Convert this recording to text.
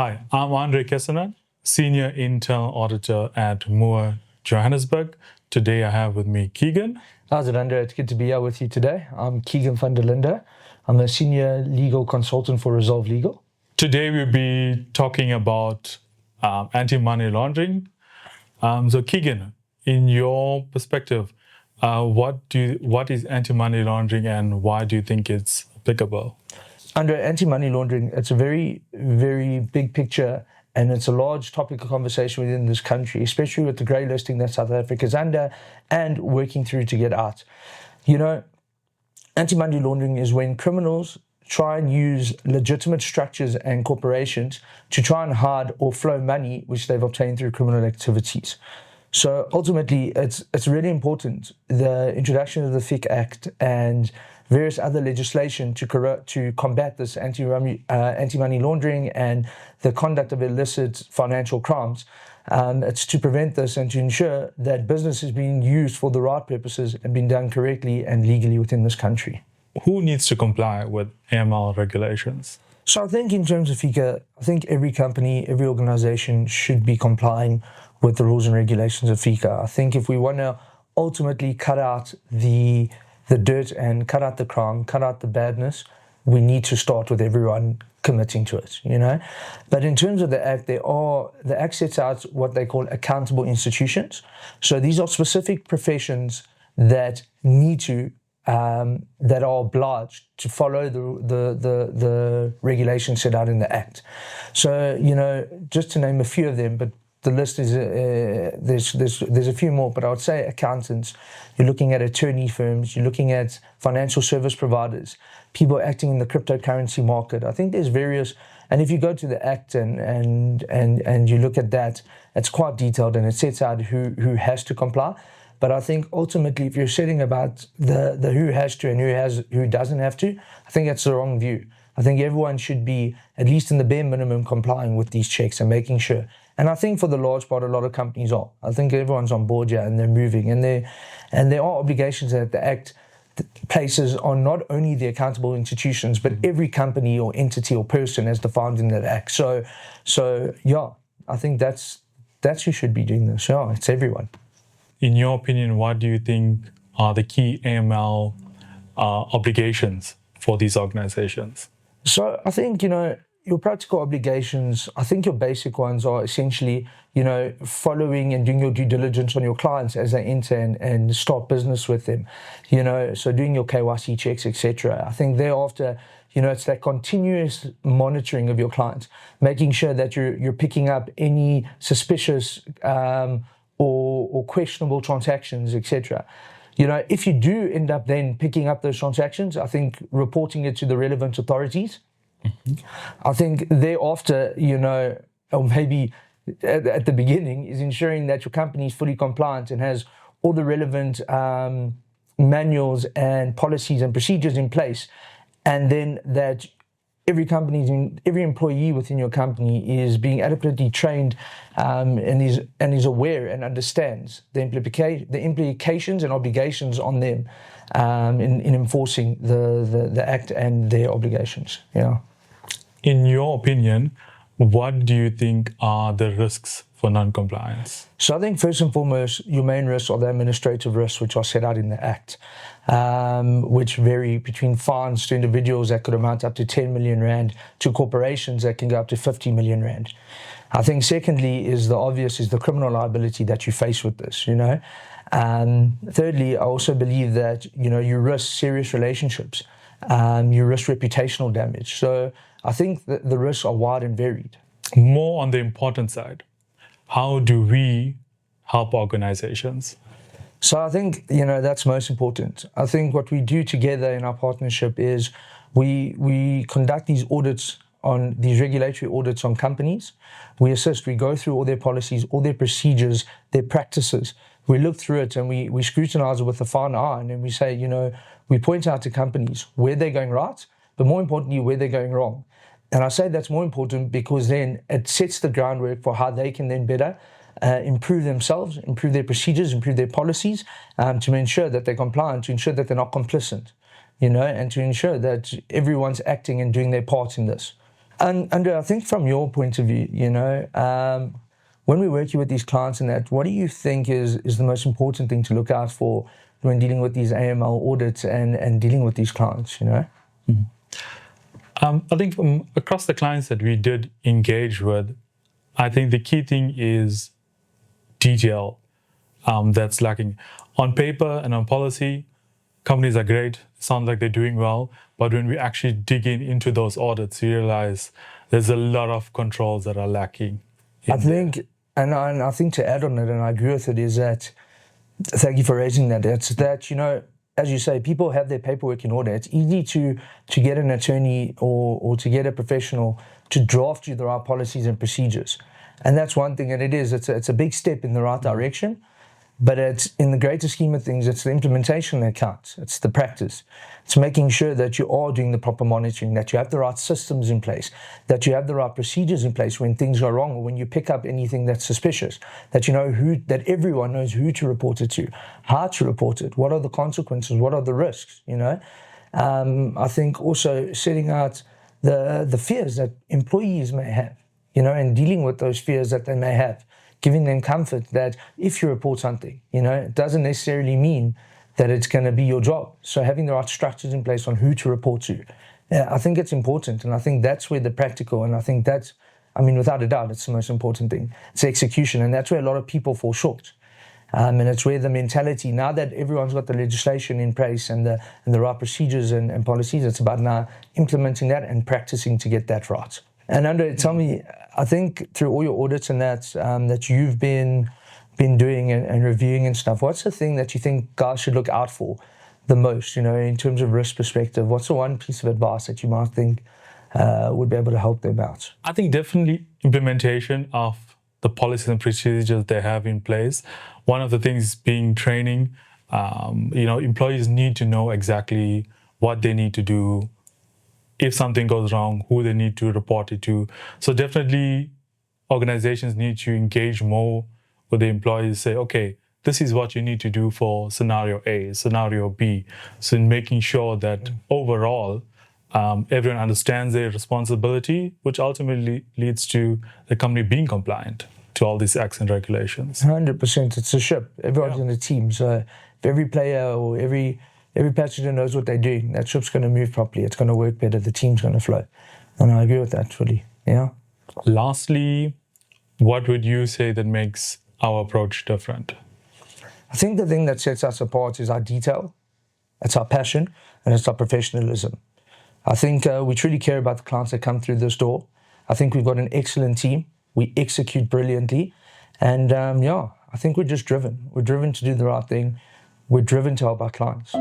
Hi, I'm Andre Kasonund, Senior Internal Auditor at Moore, Johannesburg. Today I have with me Keegan. How's it, André? It's good to be here with you today. I'm Keegan from Linde. I'm a Senior Legal Consultant for Resolve Legal. Today we'll be talking about anti-money laundering. So Keegan, in your perspective, what is anti-money laundering and why do you think it's applicable? Under anti-money laundering, it's a very, very big picture and it's a large topic of conversation within this country, especially with the grey listing that South Africa's under and working through to get out. You know, anti-money laundering is when criminals try and use legitimate structures and corporations to try and hide or flow money which they've obtained through criminal activities. So ultimately, it's really important, the introduction of the FICA Act and various other legislation to combat this anti-money laundering and the conduct of illicit financial crimes. It's to prevent this and to ensure that business is being used for the right purposes and being done correctly and legally within this country. Who needs to comply with AML regulations? So I think in terms of FICA, I think every company, every organization should be complying with the rules and regulations of FICA. I think if we want to ultimately cut out the dirt and cut out the crime, cut out the badness, we need to start with everyone committing to it, you know. But in terms of the Act, the Act sets out what they call accountable institutions. So these are specific professions that need to, that are obliged to follow the regulations set out in the Act. So, you know, just to name a few of them, but the list is, there's a few more, but I would say accountants, you're looking at attorney firms, you're looking at financial service providers, people acting in the cryptocurrency market. I think there's various, and if you go to the Act and you look at that, it's quite detailed and it sets out who has to comply. But I think ultimately, if you're setting about the who has to and who doesn't have to, I think that's the wrong view. I think everyone should be, at least in the bare minimum, complying with these checks and making sure. And I think for the large part, a lot of companies are. I think everyone's on board here and they're moving. And there are obligations that the Act places on not only the accountable institutions, but every company or entity or person as defined in that Act. So yeah, I think that's who should be doing this. Yeah, it's everyone. In your opinion, what do you think are the key AML obligations for these organizations? So I think, you know, your practical obligations, I think your basic ones are essentially, you know, following and doing your due diligence on your clients as they enter and start business with them, you know, so doing your KYC checks, etc. I think thereafter, you know, it's that continuous monitoring of your clients, making sure that you're picking up any suspicious or questionable transactions, etc. You know, if you do end up then picking up those transactions, I think reporting it to the relevant authorities. Mm-hmm. I think thereafter, you know, or maybe at the beginning, is ensuring that your company is fully compliant and has all the relevant manuals and policies and procedures in place, and then that every employee within your company is being adequately trained and is aware and understands the implications and obligations on them in enforcing the Act and their obligations. Yeah. In your opinion, what do you think are the risks for non-compliance? So I think first and foremost, your main risks are the administrative risks, which are set out in the Act, which vary between fines to individuals that could amount up to 10 million rand to corporations that can go up to 50 million rand. I think secondly is the criminal liability that you face with this, you know. Thirdly, I also believe that, you know, you risk serious relationships, you risk reputational damage. So I think that the risks are wide and varied. More on the important side, how do we help organizations? So I think, you know, that's most important. I think what we do together in our partnership is we conduct these audits on these regulatory audits on companies. We assist, we go through all their policies, all their procedures, their practices. We look through it and we scrutinize it with a fine eye, and then we say, you know, we point out to companies where they're going right, but more importantly, where they're going wrong. And I say that's more important because then it sets the groundwork for how they can then better improve themselves, improve their procedures, improve their policies, to ensure that they're compliant, to ensure that they're not complicit, you know, and to ensure that everyone's acting and doing their part in this. And Andre, I think from your point of view, when we're working with these clients and that, what do you think is the most important thing to look out for when dealing with these AML audits and dealing with these clients, Mm-hmm. I think from across the clients that we did engage with, I think the key thing is detail that's lacking. On paper and on policy, companies are great, sound like they're doing well, but when we actually dig into those audits, you realize there's a lot of controls that are lacking. I think, and I think to add on it, and I agree with it, is that, thank you for raising that, it's that, as you say, people have their paperwork in order. It's easy to get an attorney or to get a professional to draft you the right policies and procedures. And that's one thing, and it's a big step in the right direction. But it's in the greater scheme of things, it's the implementation that counts. It's the practice. It's making sure that you are doing the proper monitoring, that you have the right systems in place, that you have the right procedures in place when things go wrong or when you pick up anything that's suspicious, that that everyone knows who to report it to, how to report it, what are the consequences, what are the risks, I think also setting out the fears that employees may have, and dealing with those fears that they may have. Giving them comfort that if you report something, it doesn't necessarily mean that it's going to be your job. So having the right structures in place on who to report to, I think it's important. And I think that's where the practical, and I think that's, without a doubt, it's the most important thing. It's execution. And that's where a lot of people fall short. And it's where the mentality, now that everyone's got the legislation in place and the right procedures and policies, it's about now implementing that and practicing to get that right. And Andre, tell me, I think through all your audits and that you've been doing and reviewing and stuff, what's the thing that you think guys should look out for the most, in terms of risk perspective? What's the one piece of advice that you might think would be able to help them out? I think definitely implementation of the policies and procedures they have in place. One of the things being training. Employees need to know exactly what they need to do. If something goes wrong, who they need to report it to. So definitely organizations need to engage more with the employees, say, okay, this is what you need to do for scenario A, scenario B. So in making sure that overall, everyone understands their responsibility, which ultimately leads to the company being compliant to all these acts and regulations. 100%. It's a ship. Everyone's in a team. So if every player or every passenger knows what they're doing, that ship's going to move properly. It's going to work better. The team's going to flow. And I agree with that fully. Yeah. Lastly, what would you say that makes our approach different? I think the thing that sets us apart is our detail. It's our passion and it's our professionalism. I think we truly care about the clients that come through this door. I think we've got an excellent team. We execute brilliantly. And I think we're just driven. We're driven to do the right thing. We're driven to help our clients.